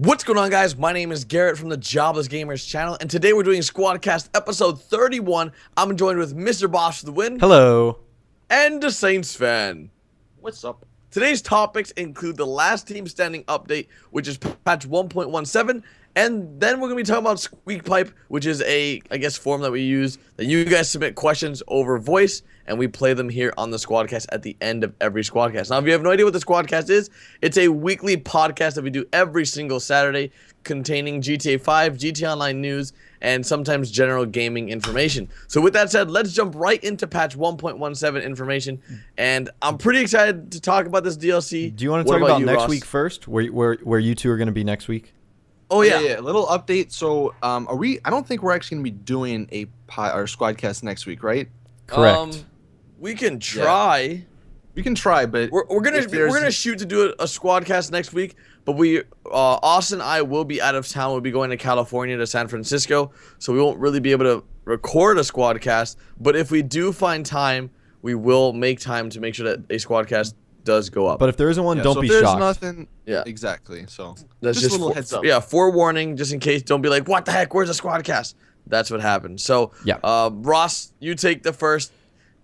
What's going on, guys? My name is Garrett from the JoblessGamers channel, and today we're doing Squadcast episode 31. I'm joined with Mr. Boss for the win. Hello. And DatSaintsFan. What's up? Today's topics include the last team standing update, which is patch 1.17, and then we're going to be talking about SqueakPipe, which is a, form that we use that you guys submit questions over voice, and we play them here on the Squadcast at the end of every Squadcast. Now, if you have no idea what the Squadcast is, it's a weekly podcast that we do every single Saturday containing GTA 5, GTA Online news, and sometimes general gaming information. So with that said, let's jump right into patch 1.17 information, and I'm pretty excited to talk about this DLC. Do you want to talk about next Ross? week first, where you two are going to be next week? Oh yeah. A little update. So, are we? I don't think we're actually gonna be doing our Squadcast next week, right? Correct. We can try. We can try, but We're gonna shoot to do a Squadcast next week, but Austin and I will be out of town. We'll be going to California to San Francisco, so we won't really be able to record a Squadcast. But if we do find time, we will make time to make sure that a Squadcast does go up. But if there isn't one, don't so be if there's shocked. nothing. Yeah, exactly. So that's just a little heads up. Yeah, forewarning, just in case. Don't be like, what the heck? Where's the Squadcast? That's what happened. So yeah, Ross, you take the first,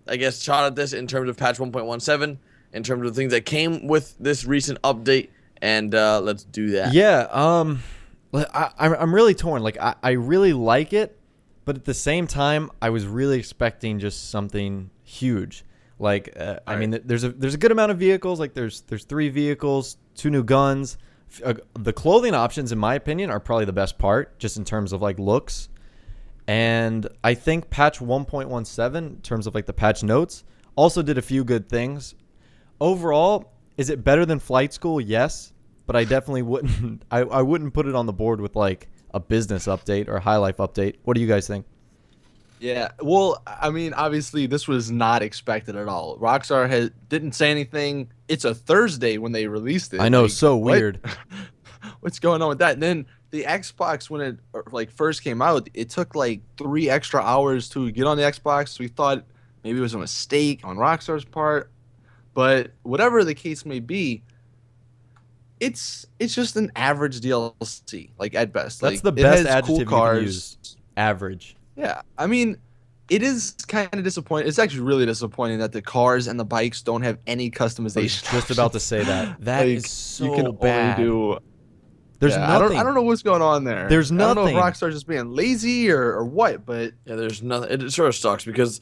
shot at this in terms of patch 1.17, in terms of things that came with this recent update, and let's do that. Yeah. I'm really torn. Like I really like it, but at the same time, I was really expecting just something huge. Like I mean, there's a good amount of vehicles. Like there's 3 vehicles, 2 new guns. The clothing options, in my opinion, are probably the best part, just in terms of like looks. And I think patch 1.17, in terms of like the patch notes, also did a few good things. Overall, is it better than Flight School? Yes, but I definitely wouldn't. I wouldn't put it on the board with like a business update or a high life update. What do you guys think? Yeah. Well, I mean, obviously, this was not expected at all. Rockstar didn't say anything. It's a Thursday when they released it. I know, like, so weird. What's going on with that? And then the Xbox, when it first came out, it took like 3 extra hours to get on the Xbox. So we thought maybe it was a mistake on Rockstar's part, but whatever the case may be, it's just an average DLC, like at best. That's like, the best it has adjective cool you cars. can use. Average. Yeah, I mean, it is kind of disappointing. It's actually really disappointing that the cars and the bikes don't have any customization. I was just about to say that. That is so you can bad. Only do. There's nothing. I don't know what's going on there. There's nothing. I don't know if Rockstar's just being lazy or what, but Yeah, there's nothing. It sort of sucks because,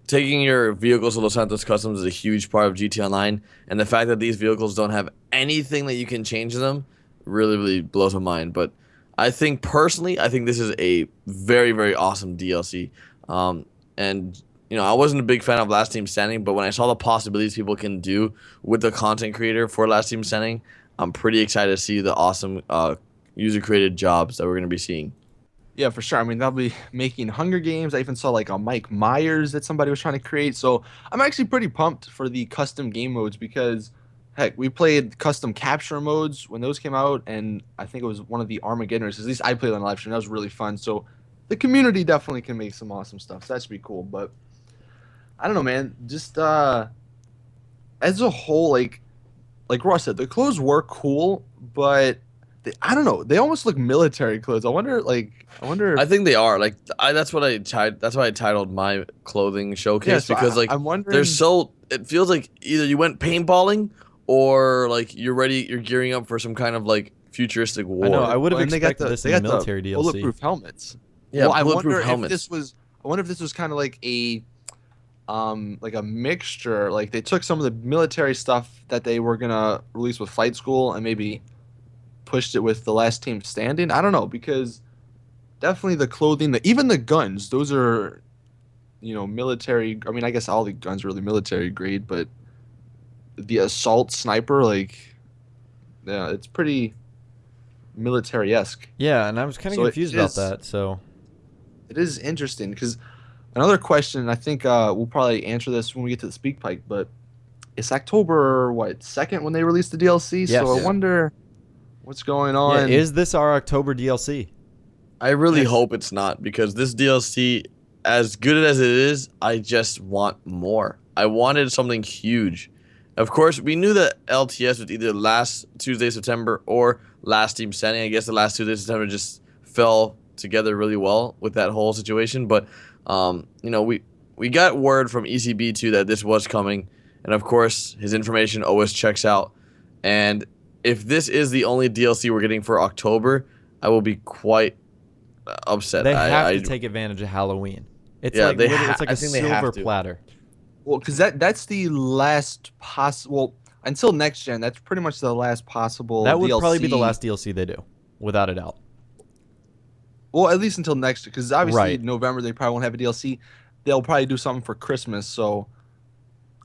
taking your vehicles to Los Santos Customs is a huge part of GTA Online, and the fact that these vehicles don't have anything that you can change them really, really blows my mind. But I think personally, this is a very, very awesome DLC. And I wasn't a big fan of Last Team Standing, but when I saw the possibilities people can do with the content creator for Last Team Standing, I'm pretty excited to see the awesome user-created jobs that we're going to be seeing. yeah, for sure. I mean, they'll be making Hunger Games. I even saw like a Mike Myers that somebody was trying to create. So I'm actually pretty pumped for the custom game modes because, heck, we played custom capture modes when those came out, and I think it was one of the Armageddoners. At least I played on live stream. That was really fun. So the community definitely can make some awesome stuff. So that should be cool. But I don't know, man. Just as a whole, like Ross said, the clothes were cool, but I don't know. They almost look military clothes. I wonder. I think they are. That's what I titled my clothing showcase, so because I'm wondering. it feels like either you went paintballing or like you're gearing up for some kind of like futuristic war. I know. I would have And they got expected this they in the got military DLC. bulletproof helmets. Yeah, well, bulletproof helmets. I wonder if this was kind of like a mixture. Like they took some of the military stuff that they were gonna release with Flight School and maybe pushed it with the Last Team Standing. I don't know, because definitely the clothing, even the guns, those are, military. I mean, I guess all the guns are really military grade, but the assault sniper, yeah, it's pretty military-esque. Yeah, and I was kind of So confused about that. So it is interesting because another question, I think we'll probably answer this when we get to the speak pipe, but it's October 2nd when they release the DLC. Yes. So I wonder what's going on. yeah, is this our October DLC? I really Yes. hope it's not, because this DLC, as good as it is, I just want more. I wanted something huge, Of course, we knew that LTS was either last Tuesday, September, or last team standing. I guess the last Tuesday, September just fell together really well with that whole situation. But, we got word from ECB too that this was coming. And of course, his information always checks out. And if this is the only DLC we're getting for October, I will be quite upset. They have to take advantage of Halloween. It's Yeah, like they it's like I a think they have silver to. platter. Well, because that's the last possible until next gen. That's pretty much the last possible. That would DLC. probably be the last DLC they do, without a doubt. Well, at least until next, because obviously Right. November they probably won't have a DLC. They'll probably do something for Christmas. So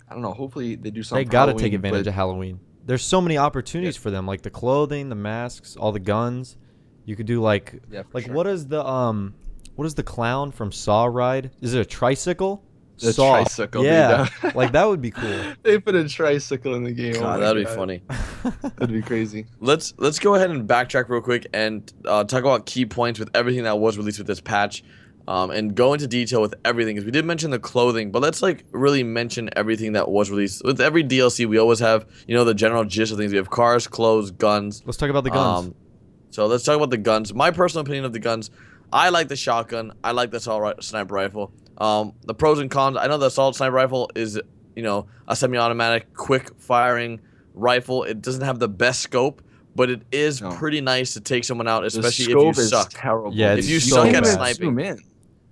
I don't know. Hopefully they do something. They for got to Halloween, take advantage but of Halloween. There's so many opportunities for them, like the clothing, the masks, all the guns. You could do like sure. what is the clown from Saw ride? Is it a tricycle? The Saw. tricycle, Yeah, dude. like that would be cool. They put a tricycle in the game. Oh God, my that'd be God. funny. That'd be crazy. Let's go ahead and backtrack real quick and talk about key points with everything that was released with this patch, and go into detail with everything. Because we did mention the clothing, but let's really mention everything that was released. With every DLC, we always have the general gist of things. We have cars, clothes, guns. Let's talk about the guns. So let's talk about the guns. My personal opinion of the guns: I like the shotgun. I like the assault sniper rifle. The pros and cons: I know the assault sniper rifle is a semi-automatic, quick-firing rifle. It doesn't have the best scope, but it is pretty nice to take someone out, especially if you suck. Terrible. Yeah, If you so suck at bad. sniping, Zoom in.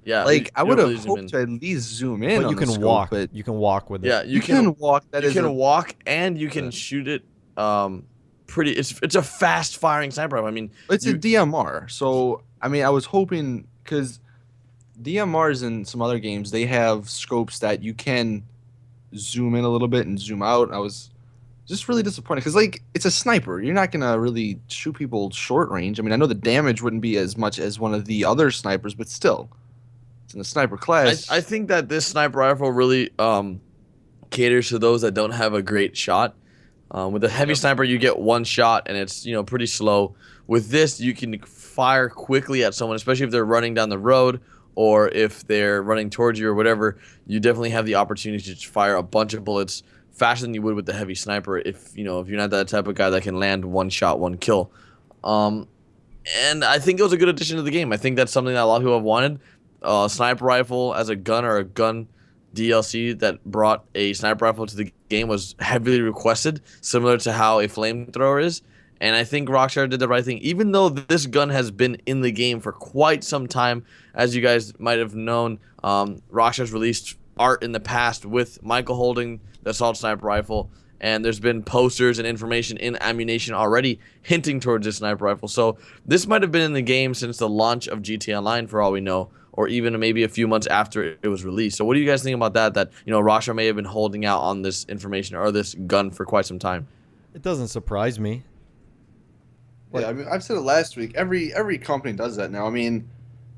yeah, Like I you would don't have really zoom hoped in. to at least zoom in. But on you the can scope, walk. But You can walk with it. Yeah, you can walk. That you is can walk and you can shoot it. Pretty. It's a fast-firing sniper rifle. I mean, It's a DMR. So I mean, I was hoping because DMRs in some other games they have scopes that you can zoom in a little bit and zoom out. I was just really disappointed because like it's a sniper. You're not gonna really shoot people short range. I mean, I know the damage wouldn't be as much as one of the other snipers, but still, it's in the sniper class. I think that this sniper rifle really caters to those that don't have a great shot. With a heavy sniper, you get one shot and it's pretty slow. With this, you can fire quickly at someone, especially if they're running down the road or if they're running towards you or whatever. You definitely have the opportunity to just fire a bunch of bullets faster than you would with the heavy sniper if you're not that type of guy that can land one shot, one kill. And I think it was a good addition to the game. I think that's something that a lot of people have wanted. Sniper rifle as a gun or a gun DLC that brought a sniper rifle to the game was heavily requested, similar to how a flamethrower is. And I think Rockstar did the right thing, even though this gun has been in the game for quite some time. As you guys might have known, Rockstar's released art in the past with Michael holding the assault sniper rifle, and there's been posters and information in ammunition already hinting towards this sniper rifle. So this might have been in the game since the launch of GTA Online, for all we know, or even maybe a few months after it was released. So what do you guys think about that? That Rockstar may have been holding out on this information or this gun for quite some time. It doesn't surprise me. Yeah, I mean, I've said it last week. Every company does that now. I mean,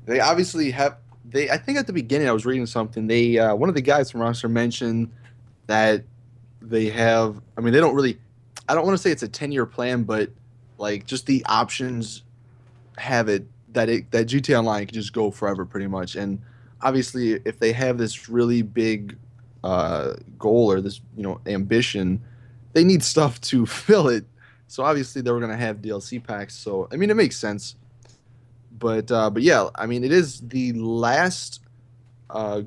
they obviously have. I think at the beginning I was reading something. They one of the guys from Rockstar mentioned that they have. I mean, they don't really. I don't want to say it's a 10-year plan, but like just the options have it that GTA Online can just go forever, pretty much. And obviously, if they have this really big goal or this ambition, they need stuff to fill it. So obviously they were gonna have DLC packs. So I mean, it makes sense. But yeah, I mean, it is the last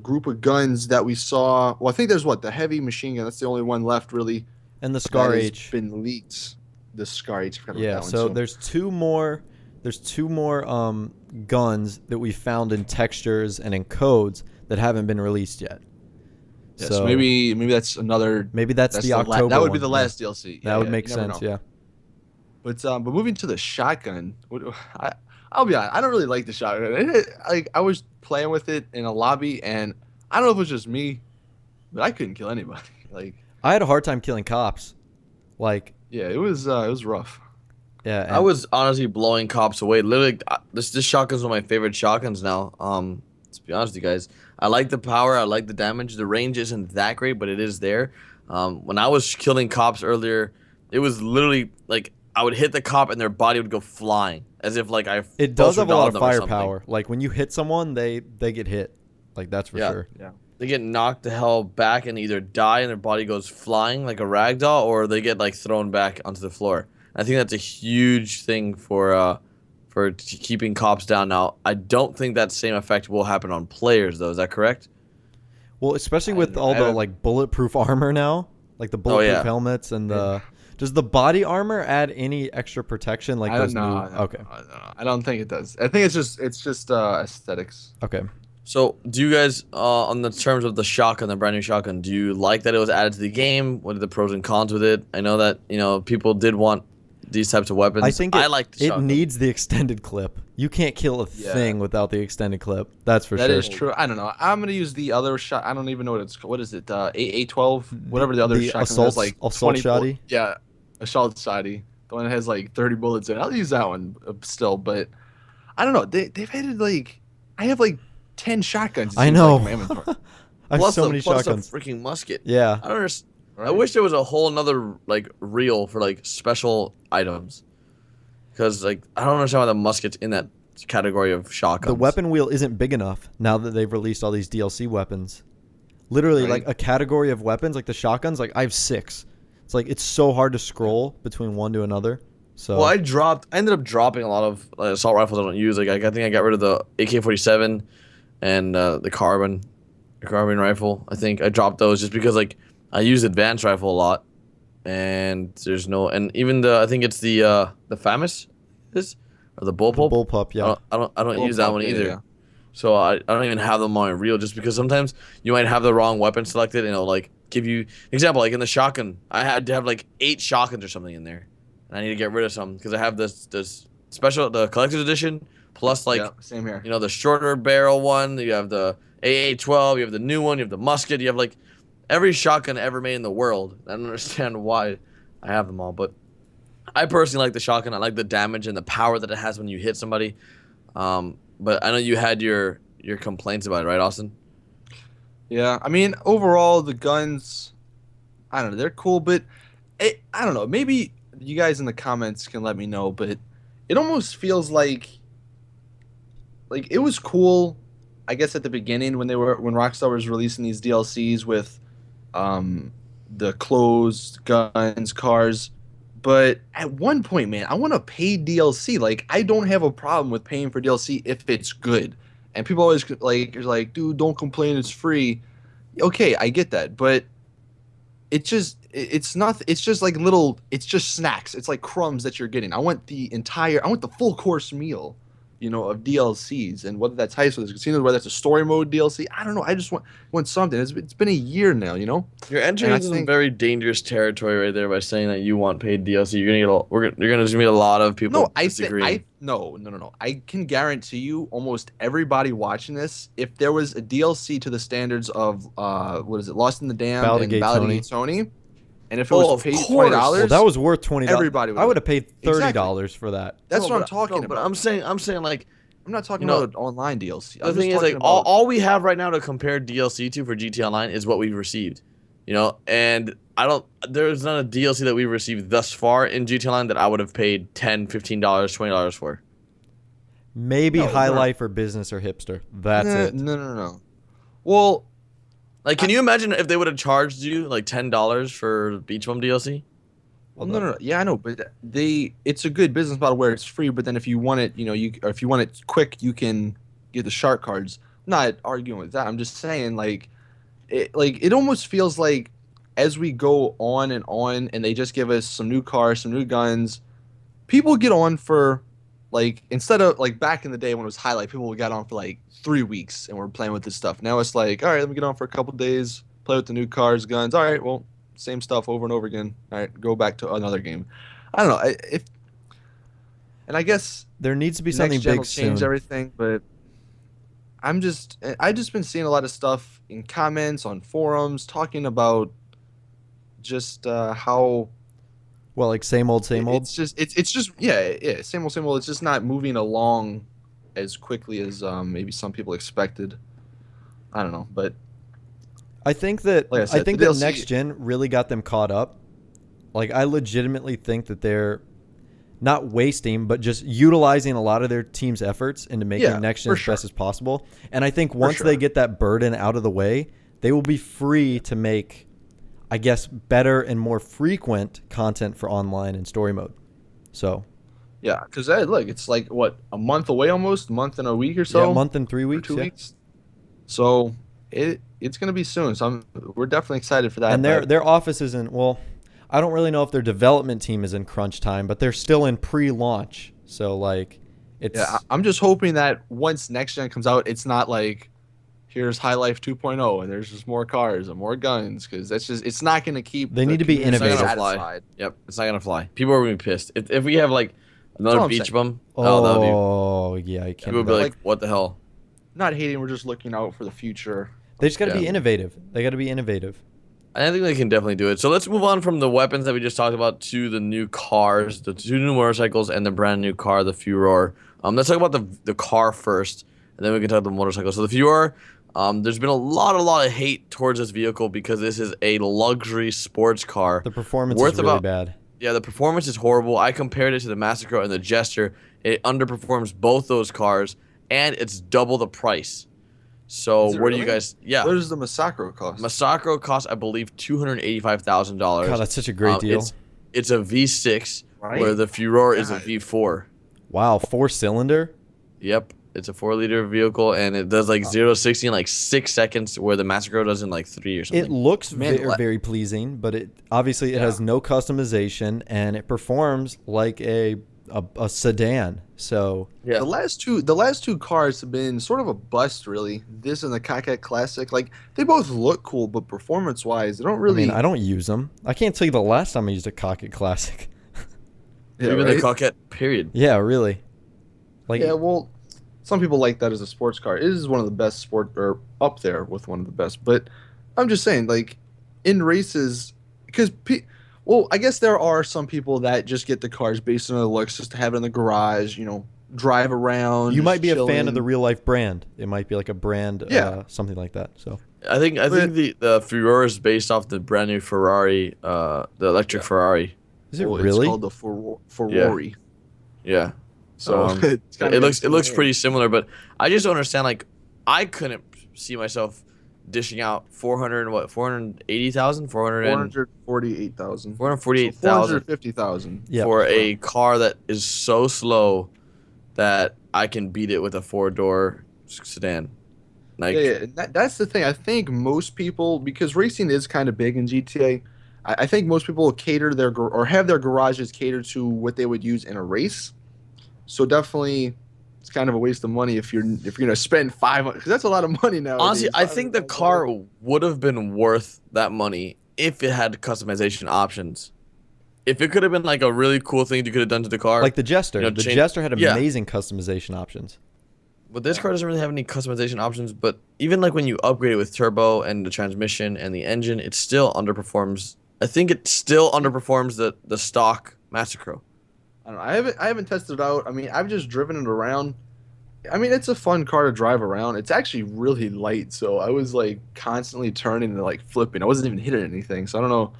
group of guns that we saw. Well, I think there's the heavy machine gun. That's the only one left, really. And the Scar that H. has been leaked. The Scar H. I forgot about Yeah. that one, So there's two more. There's two more guns that we found in textures and in codes that haven't been released yet. Yeah, so maybe that's another. Maybe that's the October. That would be one. the last DLC. That would make sense. Yeah. But moving to the shotgun, I'll be honest, I don't really like the shotgun. I was playing with it in a lobby, and I don't know if it was just me, but I couldn't kill anybody. I had a hard time killing cops. Yeah, it was rough. Yeah, I was honestly blowing cops away. Literally, this shotgun's one of my favorite shotguns now. To be honest with you guys, I like the power, I like the damage. The range isn't that great, but it is there. When I was killing cops earlier, it was literally like I would hit the cop and their body would go flying, as if It does have a lot of firepower. Like when you hit someone, they get hit. Like that's for sure. Yeah. they get knocked the hell back and either die and their body goes flying like a rag doll, or they get like thrown back onto the floor. I think that's a huge thing for keeping cops down. Now, I don't think that same effect will happen on players, though. Is that correct? Well, especially with all the like bulletproof armor now, like the bulletproof helmets and the. Does the body armor add any extra protection? Like those new? Okay. I don't think it does. I think it's just aesthetics. Okay. So, do you guys, on the terms of the shotgun, the brand new shotgun, do you like that it was added to the game? What are the pros and cons with it? I know that people did want these types of weapons. I think I like the it shotgun. needs the extended clip. You can't kill a thing without the extended clip. That's for sure. That is true. I don't know. I'm gonna use the other shot. I don't even know what it's called. What is it? A12, whatever the other shotgun has, like assault shotty. Yeah, assault shotty. The one that has like 30 bullets in it. I'll use that one still, but I don't know. They've added like I have like 10 shotguns. I know. Like, in my inventory. I have so many plus shotguns. a freaking musket. Yeah. I don't understand. Right? I wish there was a whole another like reel for like special items, because like I don't understand why the musket's in that category of shotguns. The weapon wheel isn't big enough now that they've released all these DLC weapons. Literally, like a category of weapons, like the shotguns. Like I have 6. It's like it's so hard to scroll between one to another. So well, I ended up dropping a lot of assault rifles I don't use. Like I think I got rid of the AK-47 and the carbine rifle. I think I dropped those just because like I use advanced rifle a lot, and there's no, and even I think it's the FAMAS or the bullpup. Bullpup, yeah. I don't use that one either. Yeah. So I don't even have them on my reel, just because sometimes you might have the wrong weapon selected, and it'll like give you example, like in the shotgun, I had to have like 8 shotguns or something in there, and I need to get rid of some because I have this special, the collector's edition, plus like same here. The shorter barrel one. You have the AA-12. You have the new one. You have the musket. You have like every shotgun ever made in the world. I don't understand why I have them all, but I personally like the shotgun. I like the damage and the power that it has when you hit somebody. But I know you had your complaints about it, right, Austin? Yeah, I mean, overall, the guns, I don't know, they're cool, but I don't know. Maybe you guys in the comments can let me know, but it almost feels like it was cool, I guess, at the beginning when Rockstar was releasing these DLCs with the clothes, guns, cars. But at one point, man, I want a paid DLC. Like, I don't have a problem with paying for DLC if it's good. And people always like, dude, don't complain, it's free. Okay, I get that, but it's just like little, it's just snacks. It's like crumbs that you're getting. I want the full course meal, of DLCs, and whether that's Heist, whether it's casinos, whether it's a story mode DLC. I don't know. I just want something. It's been a year now, You're entering into some very dangerous territory right there by saying that you want paid DLC. You're gonna just meet a lot of people disagree. No. I can guarantee you, almost everybody watching this, if there was a DLC to the standards of Lost in the Damned and Ballad Tony, and if it was paid $20, well, that was worth $20. Everybody I would have paid $30 for that. That's what I'm talking about. But I'm saying like, I'm not talking about online DLC. The thing is, like, all we have right now to compare DLC to for GTA Online is what we've received, and there's not a DLC that we've received thus far in GTA Online that I would have paid $10, $15, $20 for. Maybe High Life or Business or Hipster. That's it. No. Well, like, can you imagine if they would have charged you like $10 for Beach Bum DLC? Well, no. Yeah, I know, but it's a good business model where it's free. But then if you want it, if you want it quick, you can get the shark cards. I'm not arguing with that. I'm just saying, it almost feels like as we go on, and they just give us some new cars, some new guns, people get on for instead of back in the day when it was Highlight, people got on for 3 weeks and we're playing with this stuff. Now it's all right, let me get on for a couple days, play with the new cars, guns. All right, well, same stuff over and over again. All right, go back to another game. I don't know. And I guess there needs to be something big will change soon. Everything, but I've just been seeing a lot of stuff in comments on forums talking about just how. Well, same old. It's just same old. It's just not moving along as quickly as maybe some people expected. I don't know, but I think that I think that next gen really got them caught up. I legitimately think that they're not wasting, but just utilizing a lot of their team's efforts into making next gen as best as possible. And I think once they get that burden out of the way, they will be free to make, I guess, better and more frequent content for online and story mode. So Yeah, because look, it's like what, a month away almost, a month and a week or so. yeah, a month and 3 weeks, 2 weeks. So it's gonna be soon. So we're definitely excited for that. And their office isn't, well, I don't really know if their development team is in crunch time, but they're still in pre-launch. So like, it's I'm just hoping that once next gen comes out, it's not like here's High Life 2.0 and there's just more cars and more guns, because it's not gonna keep. They need to be community innovative. satisfied. Yep, it's not gonna fly. People are gonna be pissed if we have like That's all another I'm beach saying. bum. oh yeah, you can't. People would be do that. like, "What the hell?" Not hating, we're just looking out for the future. They just got to be Yeah. innovative. They got to be innovative. I think they can definitely do it. So let's move on from the weapons that we just talked about to the new cars, the 2 new motorcycles, and the brand new car, the Furor. Let's talk about the car first, and then we can talk about the motorcycle. So the Furor, there's been a lot of hate towards this vehicle because this is a luxury sports car. The performance Worth is really about- bad. Yeah, the performance is horrible. I compared it to the Massacro and the Jester. It underperforms both those cars, and it's double the price. So Is it where do you really? guys? Yeah, What does the Massacro cost? Massacro costs, I believe, $285,000. God, that's such a great deal. It's a V6, Right? where the Furor is a God. V4. Wow, 4-cylinder. Yep, it's a 4-liter vehicle, and it does like 0 to 60 in like 6 seconds, where the Massacro does in like 3 or something. It looks Man, very pleasing, but it obviously it has no customization and it performs like a sedan. So Yeah. The last two cars have been sort of a bust, really. This and the Cockett Classic, like they both look cool, but performance-wise, they don't I really. mean, I don't use them. I can't tell you the last time I used a Cockett Classic. Yeah, Even right? the Coquette, period. Yeah, really. Like, Yeah, well, some people like that as a sports car. It is one of the best or up there with one of the best. But I'm just saying, like, in races, because well, I guess there are some people that just get the cars based on the looks, just to have it in the garage, drive around. you just might be a fan chilling. of the real life brand. It might be like a brand, something like that. So I think the Furor is based off the brand new Ferrari, the electric Ferrari. is it Well, really? It's called the Ferrari. Yeah. So it's It looks pretty similar, but I just don't understand. Like, I couldn't see myself dishing out 448,000 448,000. 448,000 450,000. Yeah. for a car that is so slow that I can beat it with a 4-door sedan. Like, Yeah. And that's the thing. I think most people, because racing is kind of big in GTA, I think most people cater or have their garages catered to what they would use in a race. So definitely, it's kind of a waste of money if you're gonna spend 500, because that's a lot of money now. honestly, I think the car would have been worth that money if it had customization options. If it could have been like a really cool thing you could have done to the car. Like the Jester. You know, The change- Jester had yeah. amazing customization options. But this car doesn't really have any customization options. But even like when you upgrade it with turbo and the transmission and the engine, it still underperforms. I think it still underperforms the stock Massacro. I don't know. I haven't tested it out. I mean, I've just driven it around. I mean, it's a fun car to drive around. It's actually really light, so I was like constantly turning and like flipping. I wasn't even hitting anything, so I don't know.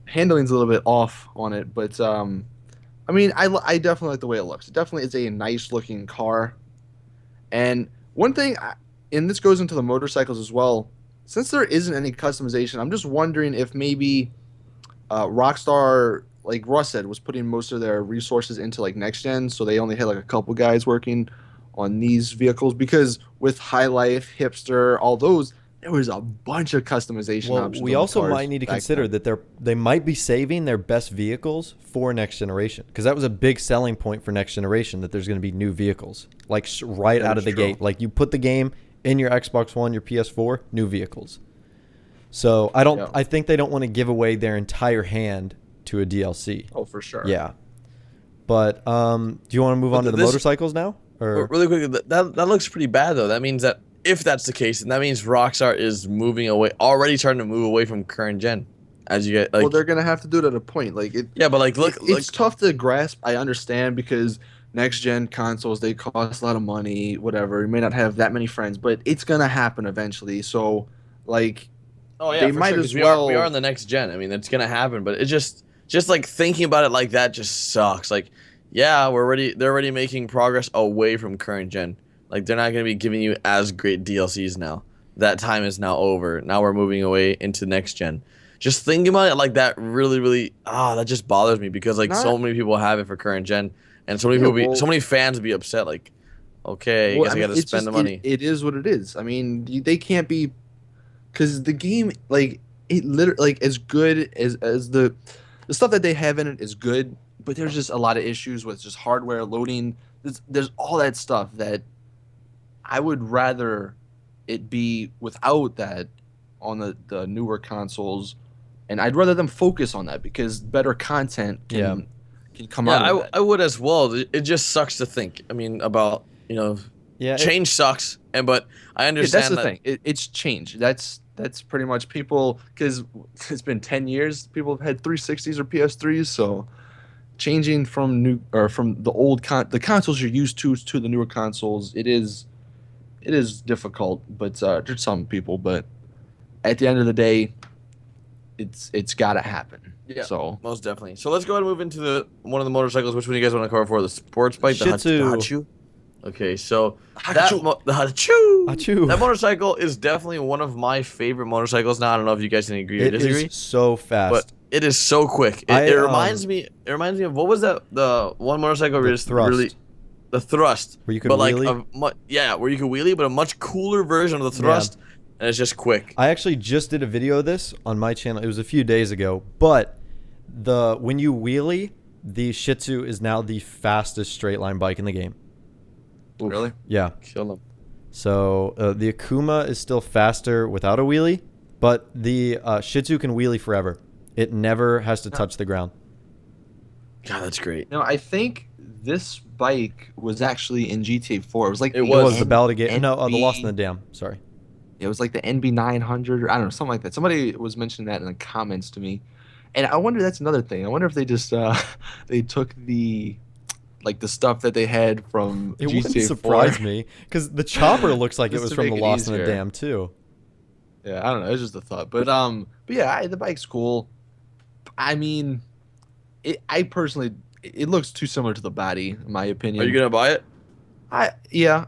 Handling's a little bit off on it, but I mean, I definitely like the way it looks. It definitely is a nice looking car. And one thing, and this goes into the motorcycles as well. Since there isn't any customization, I'm just wondering if maybe Rockstar, like Russ said, was putting most of their resources into like next gen, so they only had like a couple guys working on these vehicles, because with High Life, Hipster, all those, there was a bunch of customization Well, options. we on the also cars might need to back consider then. that they might be saving their best vehicles for next generation, because that was a big selling point for next generation, that there's going to be new vehicles like right That out is of the true. gate. Like you put the game in your Xbox One, your PS4, new vehicles. So I think they don't want to give away their entire hand to a DLC. Oh, for sure. Yeah. But do you want to move on to the motorcycles now? Or Really quickly, that looks pretty bad though. That means that if that's the case, then that means Rockstar is moving away, already starting to move away from current gen. As you get like, Well, they're gonna have to do it at a point. Like it. yeah, but like look, It's tough to grasp. I understand, because next gen consoles, they cost a lot of money. Whatever. You may not have that many friends, but it's gonna happen eventually. So, like, oh yeah, they for might sure, as 'cause we are well- in the next gen. I mean, it's gonna happen, but it just like thinking about it like that just sucks. Like, yeah, they're already making progress away from current gen. Like, they're not gonna be giving you as great DLCs now. that time is now over. Now we're moving away into next gen. Just thinking about it like that really that just bothers me because like so Not many people have it for current gen and so many yeah, so many fans would be upset like okay, I well, guess I I mean, got to it's spend just the money. it is what it is. I mean, they can't be because the game like it literally like as good as the stuff that they have in it is good, but there's just a lot of issues with just hardware loading. There's all that stuff that I would rather it be without that on the newer consoles, and I'd rather them focus on that because better content Yeah. can come Yeah, out of that. I would as well. It just sucks to think. I mean about, Yeah. change sucks but I Yeah, that's understand the that. thing. It's changed. That's pretty much people because it's been 10 years. People have had 360s or PS3s, so changing from new or from the old the consoles you're used to the newer consoles, it is difficult. But to some people, but at the end of the day, it's got to happen. Yeah, So most definitely. So let's go ahead and move into the one of the motorcycles. Which one do you guys want to cover for? The sports bike, Shih Tzu. the Hachu? Okay, so Hachu. the Hachu. Hachu. That motorcycle is definitely one of my favorite motorcycles. Now I don't know if you guys can agree or It disagree, is so fast. but it is so quick. It reminds me. It reminds me of what was that? The one motorcycle where The it's Thrust. really the Thrust, Where you could but wheelie? where you could wheelie, but a much cooler version of the Thrust, and it's just quick. I actually just did a video of this on my channel. It was a few days ago, but when you wheelie, the Shih Tzu is now the fastest straight line bike in the game. Oof, really, Yeah. kill them. So the Akuma is still faster without a wheelie, but the Shih Tzu can wheelie forever. It never has to touch the ground. God, that's great. no, I think this bike was actually in GTA 4. It was like It It was the N- Battle Gate. No, the NB Lost in the Dam. Sorry. It was like the NB 900, or I don't know, something like that. Somebody was mentioning that in the comments to me, and I wonder that's another thing. I wonder if they just they took the stuff that they had from It GTA wouldn't surprise 4. me because the chopper looks like it Just was to from the make it Lost in the easier. Dam too. Yeah, I don't know. It's just a thought, but yeah, the bike's cool. I mean, I personally, it looks too similar to the body, in my opinion. Are you gonna buy it? I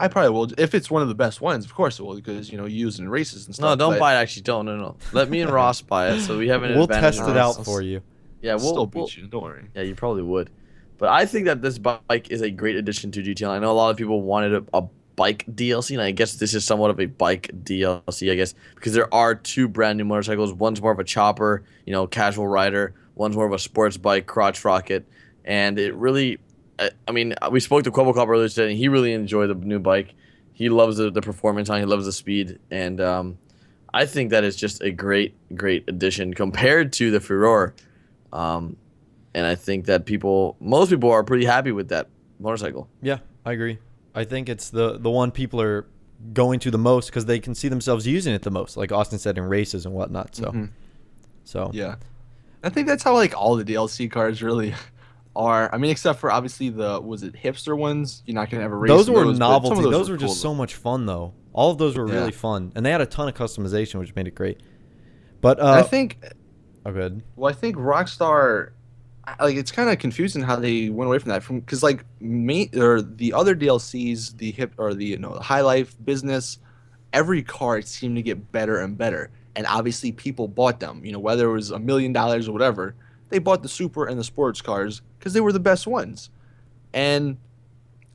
probably will if it's one of the best ones. Of course it will because used in races and stuff. No, don't but buy it. Actually, don't. No. Let me and Ross buy it, so we have an We'll advantage. test No, it out it's- for you. Yeah, I'll still we'll beat you. Don't worry. Yeah, you probably would. But I think that this bike is a great addition to GTL. I know a lot of people wanted a bike DLC, and I guess this is somewhat of a bike DLC, I guess, because there are two brand new motorcycles. One's more of a chopper, casual rider. One's more of a sports bike, crotch rocket. And it really, I mean, we spoke to Quibble Cop earlier today, and he really enjoyed the new bike. He loves the performance on it. He loves the speed. And I think that is just a great addition compared to the Furore. And I think that most people are pretty happy with that motorcycle. Yeah, I agree. I think it's the one people are going to the most because they can see themselves using it the most, like Austin said, in races and whatnot. So, Mhm. so Yeah, I think that's how like all the DLC cars really are. I mean, except for obviously was it hipster ones? You're not gonna ever race. those in were but some novelty. of Those were cool, just so much fun, though. All of those were Yeah. really fun, and they had a ton of customization, which made it great. But I think oh, good. Well, I think Rockstar, like, it's kind of confusing how they went away from that. Because like or the other DLCs, the High Life business, every car seemed to get better and better, and obviously people bought them. Whether it was $1 million or whatever, they bought the super and the sports cars because they were the best ones. And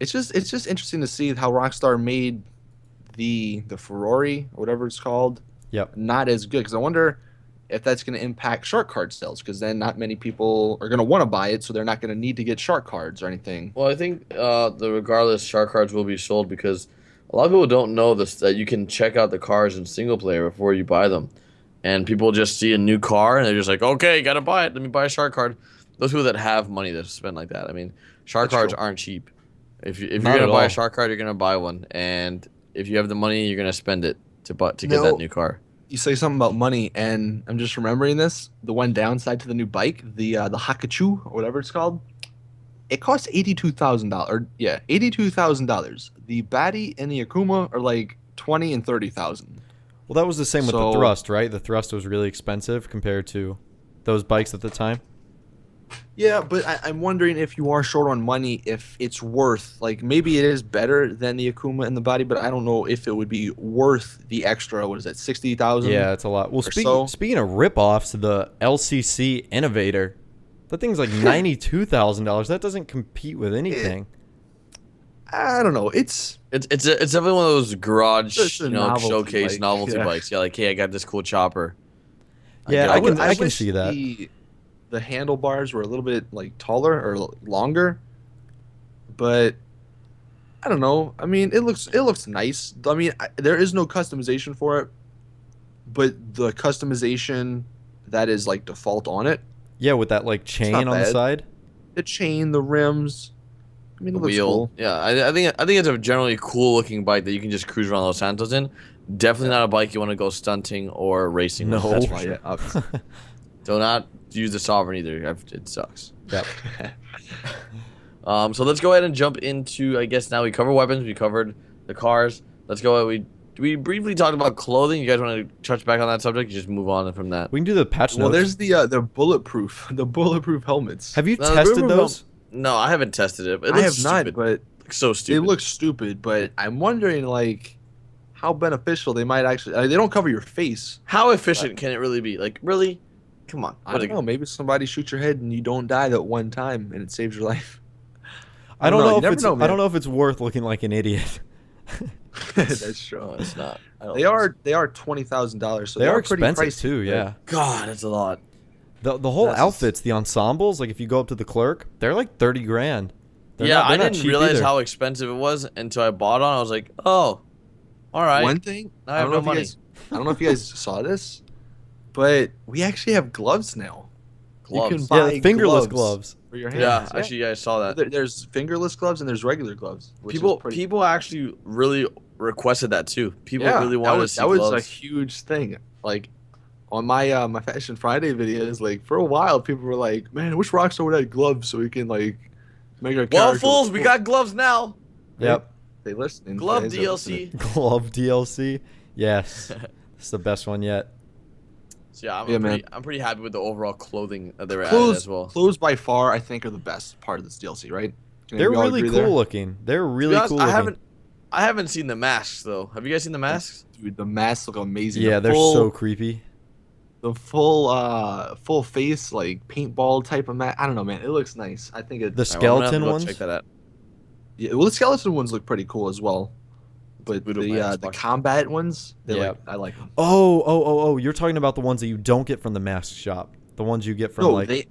it's just interesting to see how Rockstar made the Ferrari or whatever it's called Yep. not as good. Because I wonder if that's going to impact shark card sales, because then not many people are going to want to buy it, so they're not going to need to get shark cards or anything. Well, I think regardless, shark cards will be sold because a lot of people don't know this, that you can check out the cars in single player before you buy them. And people just see a new car and they're just like, okay, gotta buy it. Let me buy a shark card. Those people that have money to spend like that. I mean, shark That's cards true. aren't cheap. If you're Not gonna at buy all. a shark card, you're gonna buy one. And if you have the money, you're gonna spend it to get No. that new car. You say something about money, and I'm just remembering this. The one downside to the new bike, the Hakachu or whatever it's called, it costs $82,000. Yeah, $82,000. The Batty and the Akuma are like 20 and 30,000. Well, that was the same with the So- Thrust, right? The Thrust was really expensive compared to those bikes at the time. Yeah, but I'm wondering if you are short on money, if it's worth, like, maybe it is better than the Akuma in the body, but I don't know if it would be worth the extra, what is that, 60,000? Yeah, it's a lot. Well, so. speaking of rip-offs, the LCC Innovator, that thing's like $92,000. That doesn't compete with anything. I don't know. It's definitely one of those garage, It's a novelty showcase bike, novelty yeah. bikes. Yeah, like, hey, I got this cool chopper. Yeah, I can wish see that. The handlebars were a little bit like taller or longer, but I don't know. I mean, it looks nice. I mean, there is no customization for it, but the customization that is like default on it, Yeah, with that like chain not on the bad. side. the chain, the rims. I mean, it looks Wheel. cool. Yeah, I think it's a generally cool looking bike that you can just cruise around Los Santos in. Definitely not a bike you want to go stunting or racing with. No. That's for Oh, sure. yeah, obviously. Do not use the Sovereign either. It sucks. Yep. So let's go ahead and jump into. I guess now we covered weapons. We covered the cars. Let's go. We briefly talked about clothing. You guys want to touch back on that subject? You just move on from that. We can do the patch Well, notes. there's the bulletproof helmets. Have you No, the tested Boom Boom those? No, I haven't tested it. It I looks have not, stupid. but It looks so they stupid. look stupid. But I'm wondering, like, how beneficial they might actually. They don't cover your face. How efficient can it really be? Like, really? Come on. I don't know. Maybe somebody shoots your head and you don't die that one time, and it saves your life. I don't know You if never it's. know, I man. don't know if it's worth looking like an idiot. That's true. No, it's not. I don't They think are so. $20,000, so They are pretty expensive pricey, too. but- Yeah. God, that's a lot. The whole That's- outfits, the ensembles, like if you go up to the clerk, they're like 30 grand. They're Yeah, not- they're I not didn't cheap realize either. how expensive it was until I bought on. I was like, oh, all right. One thing, Now I have no money. I don't know if you guys saw this, but we actually have gloves now. Gloves. You can Yeah, buy the fingerless gloves. for your hands. Yeah, actually, I saw that. There's fingerless gloves and there's regular gloves. Which is People pretty, people actually really requested that too. People yeah, really wanted to see that was gloves. a huge thing. Like on my my Fashion Friday videos, like for a while, people were like, "Man, I wish Rockstar would have gloves so we can like make our Well, character fools, look we cool." got gloves now. Yep. They listen. Glove guys are listening. DLC. Glove DLC. Yes. It's the best one yet. So yeah, Yeah, man. I'm pretty happy with the overall clothing that they were adding as well. Clothes by far, I think, are the best part of this DLC, right? Can They're we all really agree cool there? looking. They're To be really honest, cool looking. I haven't seen the masks though. Have you guys seen the masks? Dude, the masks look amazing. Yeah, The they're full- so creepy. the full face like paintball type of mask. I don't know, man. It looks nice. I think it. The Alright, well, I'm gonna have to skeleton go ones. Check that out. Yeah, well, the skeleton ones look pretty cool as well. But Voodoo the masks, the fuck. combat ones, Yeah. I like them. Oh! You're talking about the ones that you don't get from the mask shop. The ones you get from No, like.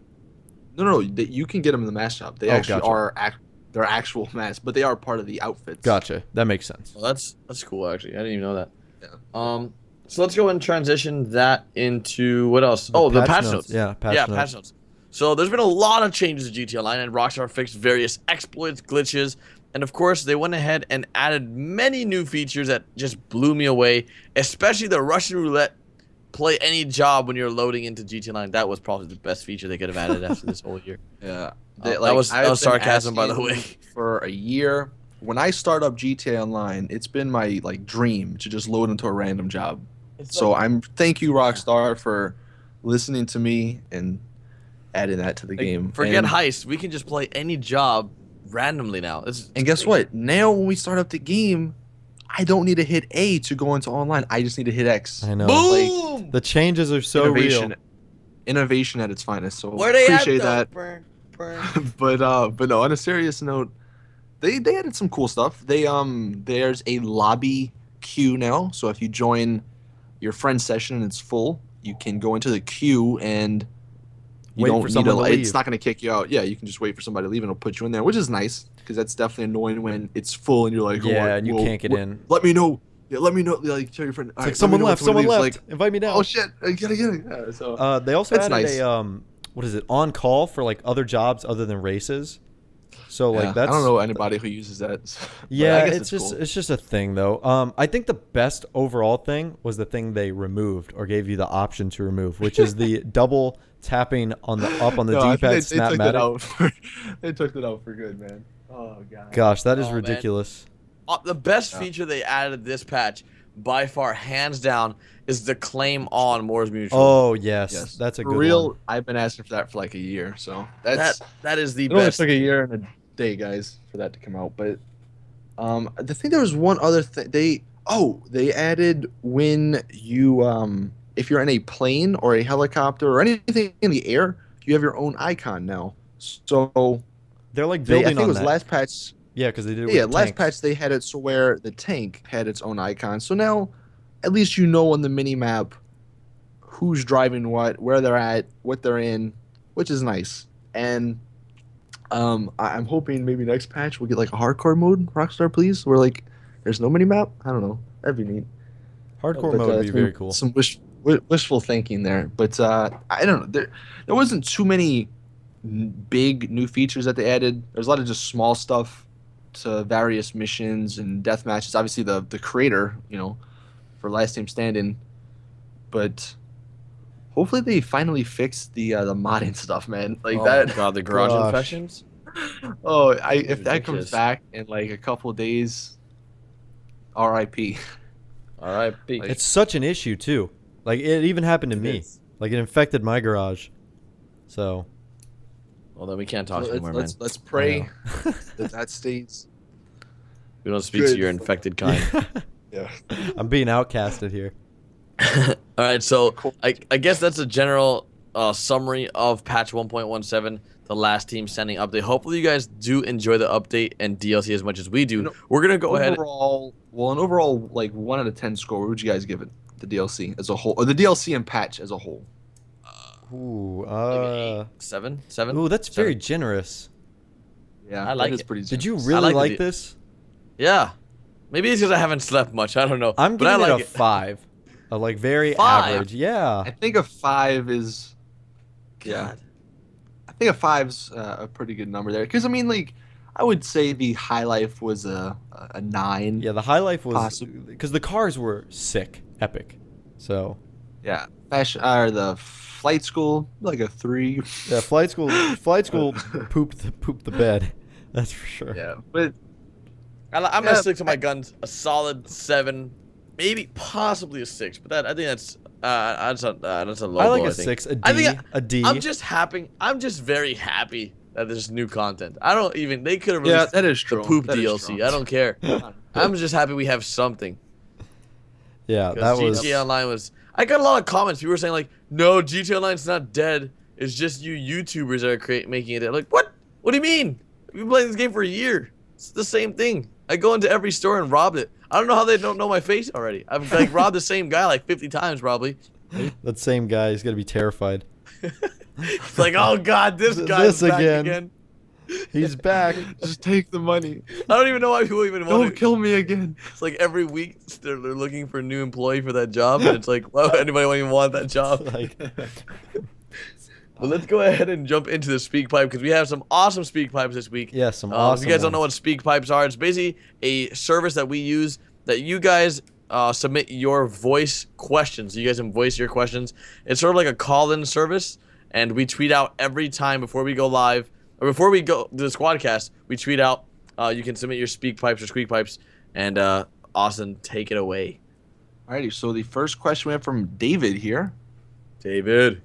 you can get them in the mask shop. They Oh, actually gotcha. are they're actual masks, but they are part of the outfits. Gotcha. That makes sense. Well, that's cool actually. I didn't even know that. Yeah. So let's go and transition that into what else? Oh, the patch notes. Yeah, patch notes. patch notes. So there's been a lot of changes to GT Online, and Rockstar fixed various exploits, glitches, and of course they went ahead and added many new features that just blew me away. Especially the Russian roulette. Play any job when you're loading into GT Online. That was probably the best feature they could have added after this whole year. Yeah. That was I've been sarcasm, by the asking way. For a year, when I start up GTA Online, it's been my like dream to just load into a random job. So thank you Rockstar for listening to me and adding that to the game. Forget and, heist. We can just play any job randomly now. and guess what? Now when we start up the game, I don't need to hit A to go into online. I just need to hit X. I know. Boom! The changes are so real. Innovation at its finest. So Where they appreciate at, that. though? But no, on a serious note, they added some cool stuff. There's a lobby queue now. So if you join your friend session and it's full, you can go into the queue and you Wait don't for need someone to It's leave. not going to kick you out. Yeah, you can just wait for somebody to leave and it'll put you in there, which is nice because that's definitely annoying when it's full and you're like, oh, Yeah, and you whoa, can't get what- in. Let me know. Yeah, let me know. Like, tell your friend. It's like someone left. Someone left. Invite me down. Oh shit! I gotta get it. Yeah, so They also That's added nice. a what is it, on call for like other jobs other than races. So like yeah, that's I don't know anybody who uses that. But Yeah, I guess it's just cool. it's just a thing though. I think the best overall thing was the thing they removed or gave you the option to remove, which is the double tapping on the up on the No, I think D-pad they took that snapmatic. out. They took that out for good, man. Oh god. Gosh, that is Oh, man. ridiculous. The best Yeah. feature they added this patch by far, hands down, is the claim on Moore's Mutual. Oh yes, Yes, that's a for good real. one. I've been asking for that for like a year, so that's That is the it. Only best. took a year and a day, guys, for that to come out. But I think there was one other thing. They added when you if you're in a plane or a helicopter or anything in the air, you have your own icon now. So They're like I building think it on was that. last patch. Yeah, because they did it Yeah, with the last tanks. patch they had it so where the tank had its own icon. So now, at least you know on the mini map who's driving what, where they're at, what they're in, which is nice. And I'm hoping maybe next patch we'll get like a hardcore mode, Rockstar, please, where like there's no mini map. I don't know, that'd be neat. Hardcore But mode would be it's very maybe cool. some wishful thinking there. But I don't know. There wasn't too many big new features that they added. There's a lot of just small stuff to various missions and death matches. Obviously, the creator, for Last Team Standing, but hopefully they finally fix the modding stuff, man. Like Oh that. my god, the garage Gosh. infections. Oh, if that comes ridiculous. back in like a couple of days, R.I.P. R.I.P. Like- It's such an issue too. Like it even happened to It me. is. Like it infected my garage. So Well, then we can't talk anymore, man. Let's pray I that stays. We don't speak Good. to your infected kind. Yeah. I'm being outcasted here. All right, so I guess that's a general summary of patch 1.17, the last team standing update. Hopefully you guys do enjoy the update and DLC as much as we do. We're gonna go ahead. An overall, like 1 out of 10 score, what would you guys give it? The DLC as a whole, or the DLC and patch as a whole? Ooh, Like 8, 7. ooh, that's very generous. Yeah, I like that is it. pretty. Did you generous. really like the like D- this? Yeah, maybe it's because I haven't slept much. I don't know. I'm but I giving like it a 5. A like very 5? average. Yeah. I think a 5 is. Yeah, God. I think a 5's a pretty good number there. Because I mean, like, I would say the High Life was a 9. Yeah, the high life was Possible. because the cars were sick, epic. So Yeah, fashion or the Flight School like a 3. yeah, flight school pooped the bed. That's for sure. Yeah, but I'm Yeah, gonna stick to my guns. A solid 7, maybe possibly a 6. But I think that's a low I like blow, a think. 6, a D, I think a D. I'm just happy. I'm just very happy that there's new content. I don't even. They could have yeah, released that is the true. poop That is DLC. true. I don't care. I'm just happy we have something. Yeah, that Because was GTA Online was. I got a lot of comments. People were saying like, "No, GTA Online's not dead. It's just you YouTubers that are making it dead." Like, what? What do you mean? We've been playing this game for a year. It's the same thing. I go into every store and robbed it. I don't know how they don't know my face already. I've like robbed the same guy like 50 times probably. that same guy. He's gonna be terrified. It's like, oh god, this guy's This back again. again. He's back. Just take the money. I don't even know why people even want Don't to. kill me again. It's like every week they're looking for a new employee for that job, and it's like, why would anybody even want that job? Like, But let's go ahead and jump into the speak pipe because we have some awesome speak pipes this week. yeah, some If awesome. you guys don't know ones. what speak pipes are, it's basically a service that we use that you guys submit your voice questions. You guys can voice your questions. It's sort of like a call-in service, and we tweet out every time before we go live, or before we go to the Squadcast, we tweet out, you can submit your speak pipes or squeak pipes, and Austin, take it away. Alrighty, so the first question we have from David here. David.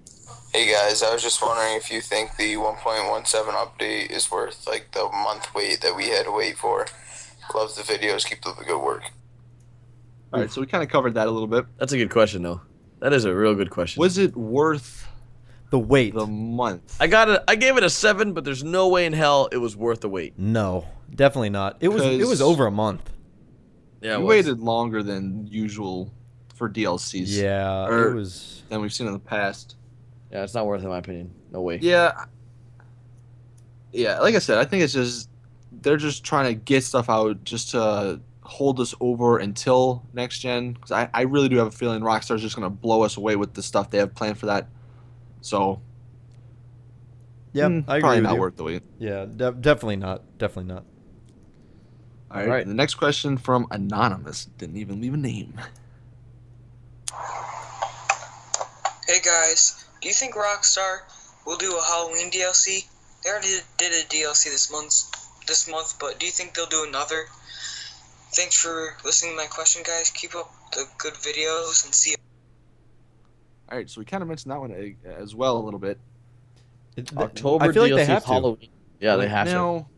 Hey guys, I was just wondering if you think the 1.17 update is worth like the month wait that we had to wait for. Love the videos, keep up the good work. Alright, so we kind of covered that a little bit. That's a good question, though. That is a real good question. Was it worth The wait. the month? I gave it a 7, but there's no way in hell it was worth the wait. No, definitely not. It was 'Cause- over a month. Yeah, we waited longer than usual for DLCs. Yeah, Or- it was. Than we've seen in the past. Yeah, it's not worth it in my opinion. No way. Yeah. Yeah, like I said, I think it's just they're just trying to get stuff out just to hold us over until next gen. Because I really do have a feeling Rockstar's just going to blow us away with the stuff they have planned for that. So, Yeah, I agree probably with not you. worth the wait. Yeah, definitely not. Definitely not. All right. The next question from Anonymous. Didn't even leave a name. Hey guys, do you think Rockstar will do a Halloween DLC? They already did a DLC this month, but do you think they'll do another? Thanks for listening to my question, guys. Keep up the good videos and see you. All right, so we kind of mentioned that one as well a little bit. October I feel like DLC they have to. Halloween. Yeah, they Right have to. now,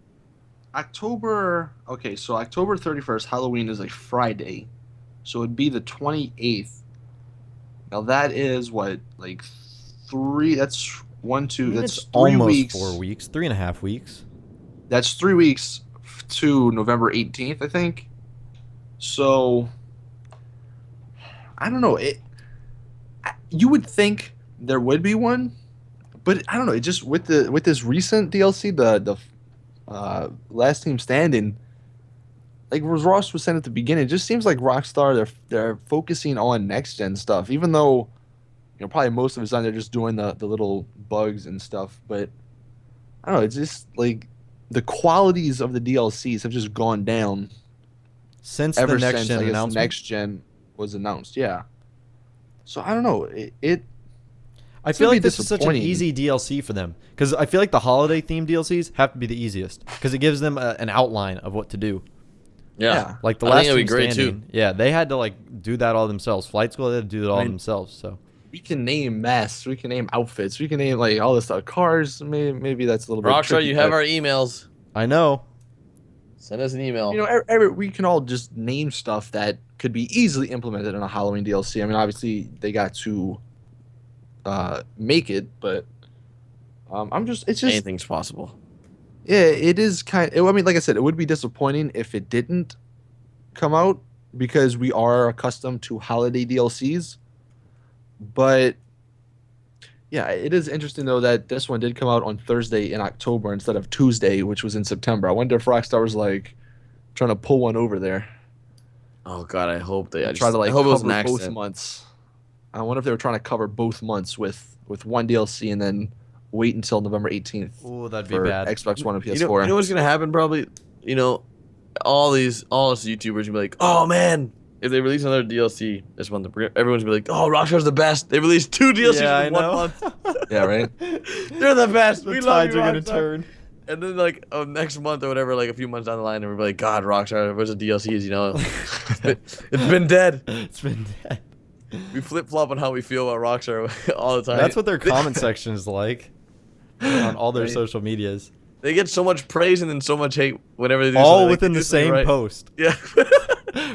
October. Okay, so October 31st, Halloween is a Friday, so it'd be the 28th. Now that is what, like, three? That's one, two. I mean, That's it's 3 almost weeks. 4 weeks, 3.5 weeks. That's 3 weeks to November 18th, I think. So I don't know. You would think there would be one, but I don't know. It just with this recent DLC, the Last Team Standing, like Ross was saying at the beginning, it just seems like Rockstar they're focusing on next gen stuff, even though probably most of it's on they're just doing the little bugs and stuff. But I don't know. It's just like the qualities of the DLCs have just gone down Since ever the next since gen I guess the announcement. next gen was announced. Yeah. So I don't know. I feel gonna like be this is such an disappointing. easy DLC for them because I feel like the holiday themed DLCs have to be the easiest because it gives them an outline of what to do. Yeah. Like the I last think it'd be Team great Standing, too. yeah, they had to like do that all themselves. Flight School had to do it all themselves. So We can name masks. We can name outfits. We can name like all this stuff. Cars. Maybe that's a little bit Rockstar, tricky, you have but, our emails. I know. Send us an email. we can all just name stuff that could be easily implemented in a Halloween DLC. I mean, obviously they got to make it, but it's just Anything's possible. yeah, it is I mean, like I said, it would be disappointing if it didn't come out because we are accustomed to holiday DLCs. But yeah, it is interesting though that this one did come out on Thursday in October instead of Tuesday, which was in September. I wonder if Rockstar was like trying to pull one over there. Oh God, I hope they. Try to I like hope it was an cover both accident. months. I wonder if they were trying to cover both months with one DLC and then wait until November 18th Oh, that'd be for bad. Xbox One and PS4. You know what's gonna happen? Probably, all us YouTubers gonna be like, oh man, if they release another DLC this month, everyone's gonna be like, oh, Rockstar's the best. They released 2 DLCs Yeah, I in 1 know. month. Yeah, right. They're the best. The We love tides you, are gonna Rockstar. turn. And then like next month or whatever, like a few months down the line, and we're like, God, Rockstar, where's the DLCs? It's been dead. It's been dead. We flip flop on how we feel about Rockstar all the time. That's what their comment section is like on all their Right. social medias. They get so much praise and then so much hate whenever they do All something, within they the do something same right. post. Yeah.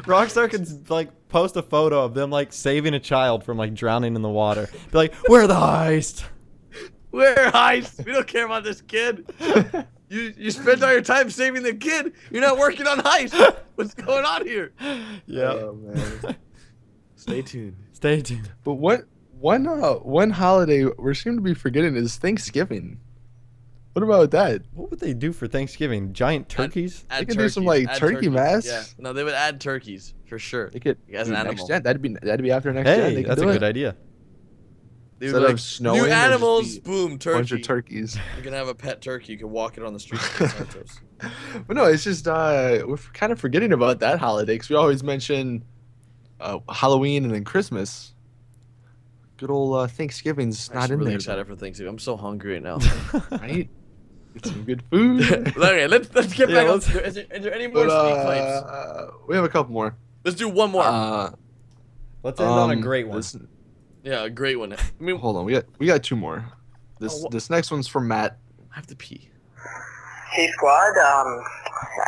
Rockstar could like post a photo of them like saving a child from like drowning in the water. Be like, "We're the heist." We're heist. We don't care about this kid. You spend all your time saving the kid. You're not working on heist. What's going on here? Yeah. Oh man. Stay tuned. Stay tuned. But one holiday we seem to be forgetting is Thanksgiving. What about that? What would they do for Thanksgiving? Giant turkeys? Add They could do some, like, Add turkey turkeys. masks. Yeah. No, they would add turkeys for sure. They could As an do animal. next gen. That'd be after next gen. They Hey, could that's a do good it. idea. They would Instead be of like, snowing, new there'd just animals. be Boom, a turkey. bunch of turkeys. You can have a pet turkey. You can walk it on the streets of Los Santos. But no, it's just we're kind of forgetting about that holiday because we always mention Halloween and then Christmas. Good old Thanksgiving's I'm not actually in really there, excited for Thanksgiving. I'm so hungry right now. though, right? Get some good food. Okay, let's get Yeah, back on. let's- Is there any more But, speak pipes? we have a couple more. Let's do one more. Let's end on a great one. Yeah, a great one. I mean, Hold on, we got 2 more. This next one's from Matt. I have to pee. Hey squad, I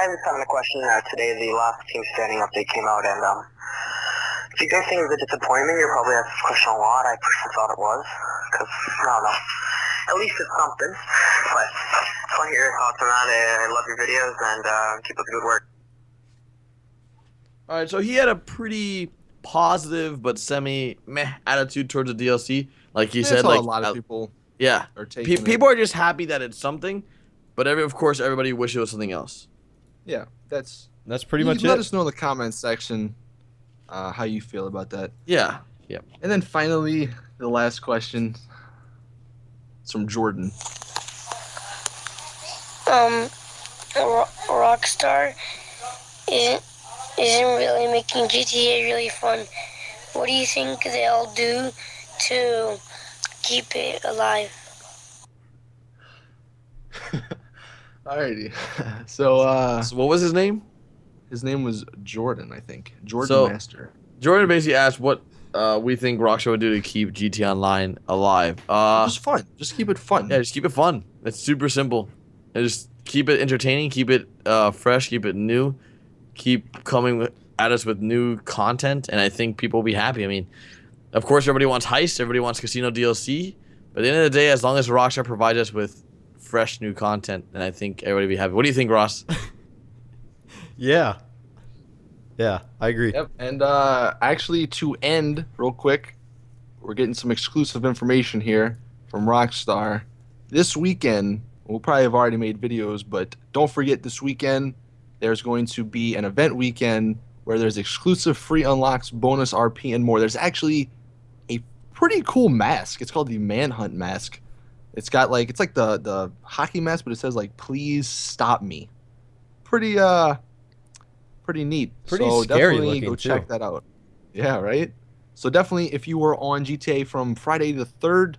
was having a question today. The last Team Standing update came out, and if you guys think it was a disappointment, you're probably asking this question a lot. I personally thought it was, because I don't know, at least it's something. But just want to hear your thoughts on that. I love your videos, and keep up the good work. All right, so he had a pretty positive but semi-meh attitude towards the DLC. Like he said, That's how like a lot of people yeah, are taking people are just happy that it's something, but of course everybody wishes it was something else. Yeah, that's Pretty much Let it. us know in the comments section how you feel about that. Yeah, yeah. And then finally, the last question. It's from Jordan. Rockstar isn't really making GTA really fun. What do you think they'll do to keep it alive? Alrighty. So So what was his name? His name was Jordan, I think. Jordan So- Master. Jordan basically asked what we think Rockstar would do to keep GT Online alive. Just fun. Just keep it fun. Yeah, just keep it fun. It's super simple. And just keep it entertaining, keep it fresh, keep it new, keep coming at us with new content, and I think people will be happy. I mean, of course, everybody wants heist, everybody wants casino DLC, but at the end of the day, as long as Rockstar provides us with fresh new content, then I think everybody will be happy. What do you think, Ross? Yeah. Yeah, I agree. Yep. And actually, to end real quick, we're getting some exclusive information here from Rockstar. This weekend, we'll probably have already made videos, but don't forget this weekend, there's going to be an event weekend where there's exclusive free unlocks, bonus RP, and more. There's actually a pretty cool mask. It's called the Manhunt mask. It's got like, it's like the hockey mask, but it says like, please stop me. Pretty neat. Pretty so scary definitely looking, go check too. that out. Yeah, right? So definitely, if you were on GTA from Friday the 3rd,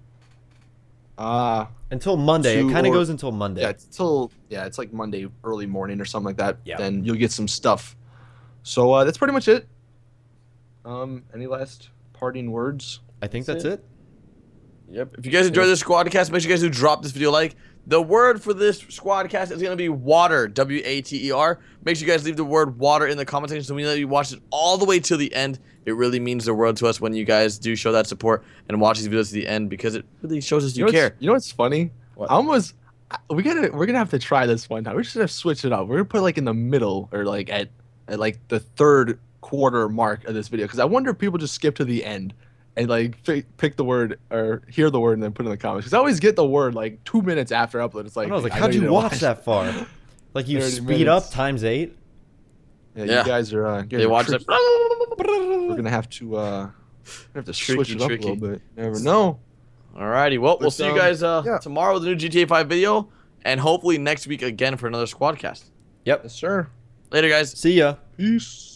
Until Monday. It kind of or- goes until Monday. yeah, it's like Monday early morning or something like that. Yeah. Then you'll get some stuff. So that's pretty much it. Any last parting words? I think That's that's it. Yep. If you guys enjoyed this Squadcast, make sure you guys do drop this video a like. The word for this Squadcast is going to be water, W-A-T-E-R. Make sure you guys leave the word water in the comment section so we know that you watched it all the way till the end. It really means the world to us when you guys do show that support and watch these videos to the end because it really shows us you care. You know what's funny? What? We're gonna have to try this one time. We should have switched it up. We're gonna put like in the middle or like at like the 3rd quarter mark of this video because I wonder if people just skip to the end and like pick the word or hear the word and then put it in the comments. Because I always get the word like 2 minutes after upload. It's like I was like, I know how'd you didn't watch that far? Like you 30 speed up minutes. times 8? Yeah, Yeah. you guys are. They watch it. We're gonna have to switch it up a little bit. Never know. Alrighty, well, we'll But, see you guys yeah. tomorrow with a new GTA 5 video and hopefully next week again for another Squadcast. Yep. Yes, sir. Later, guys. See ya. Peace.